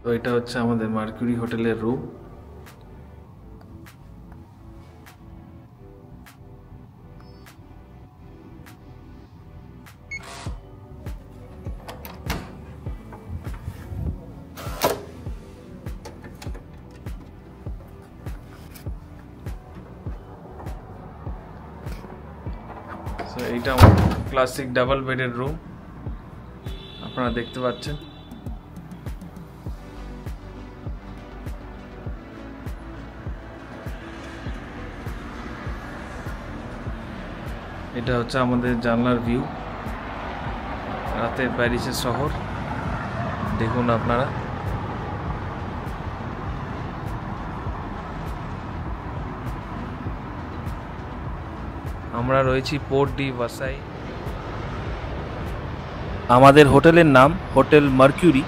তো এটা হচ্ছে আমাদের মার্কিউরি হোটেলের রুম। এইটা আমার ক্লাসিক ডাবল বেডের রুম, আপনারা দেখতে পাচ্ছেন। এটা হচ্ছে আমাদের জানলার ভিউ, রাতের প্যারিসের শহর দেখুন আপনারা। আমরা রয়েছি পোর্ট ডি ভার্সাই। আমাদের হোটেলের নাম হোটেল মার্কিউরি।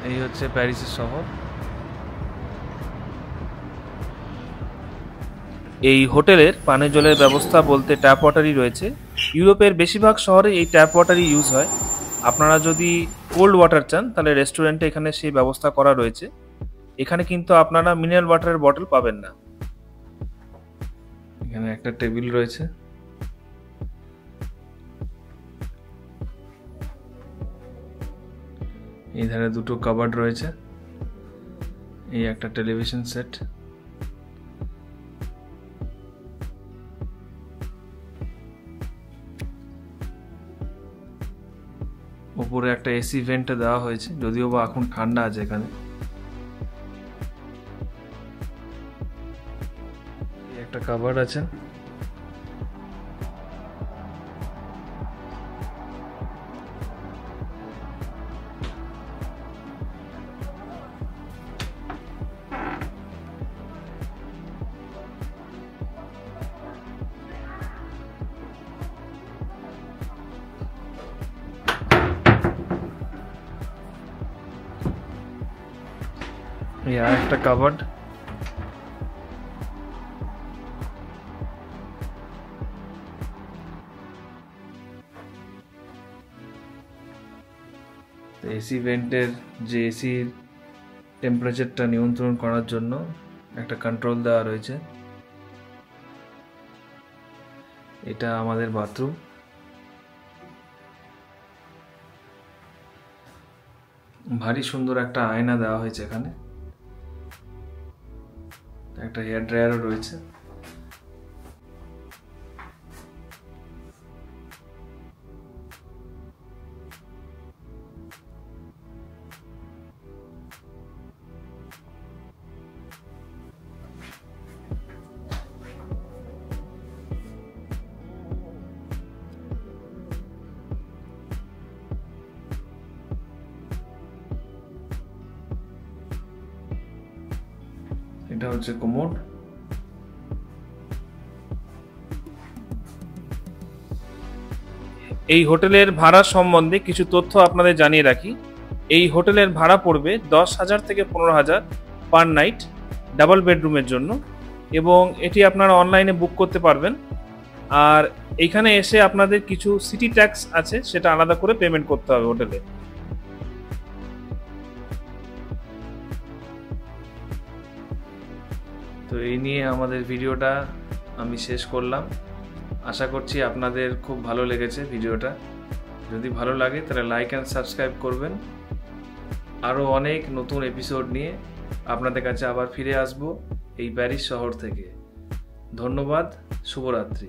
এই হচ্ছে প্যারিসের শহর। এই হোটেলের পানীয় জলের ব্যবস্থা বলতে ট্যাপ ওয়াটারই রয়েছে। ইউরোপের বেশিরভাগ শহরে এই ট্যাপ ওয়াটারই ইউজ হয়। আপনারা যদি কোল্ড ওয়াটার চান তাহলে রেস্টুরেন্টে এখানে সেই ব্যবস্থা করা রয়েছে। এখানে কিন্তু আপনারা মিনারেল ওয়াটারের বটল পাবেন না। এখানে একটা টেবিল রয়েছে। এই ধারে দুটো কাবার্ড রয়েছে। এই একটা টেলিভিশন সেট। উপরে একটা এসি ভেন্ট দেওয়া হয়েছে, যদিও বা এখন ঠান্ডা আছে এখানে। একটা কাবার্ড আছে। এই একটা কাবার্ড। এসি ভেন্টের যে এসির টেম্পারেচারটা নিয়ন্ত্রণ করার জন্য একটা কন্ট্রোল দেওয়া রয়েছে। এটা আমাদের বাথরুম। ভারী সুন্দর একটা আয়না দেওয়া হয়েছে এখানে। একটা হেয়ার ড্রায়ারও রয়েছে। এটা হচ্ছে কোমোড। এই হোটেলের ভাড়া সম্বন্ধে কিছু তথ্য আপনাদের জানিয়ে রাখি। এই হোটেলের ভাড়া পড়বে 10,000 থেকে 15,000 পার নাইট ডাবল বেডরুমের জন্য, এবং এটি আপনারা অনলাইনে বুক করতে পারবেন। আর এইখানে এসে আপনাদের কিছু সিটি ট্যাক্স আছে, সেটা আলাদা করে পেমেন্ট করতে হবে হোটেলে। তো এই নিয়ে আমাদের ভিডিওটা আমি শেষ করলাম। আশা করছি আপনাদের খুব ভালো লেগেছে ভিডিওটা। যদি ভালো লাগে তাহলে লাইক অ্যান্ড সাবস্ক্রাইব করবেন। আরও অনেক নতুন এপিসোড নিয়ে আপনাদের কাছে আবার ফিরে আসব এই প্যারিস শহর থেকে। ধন্যবাদ, শুভরাত্রি।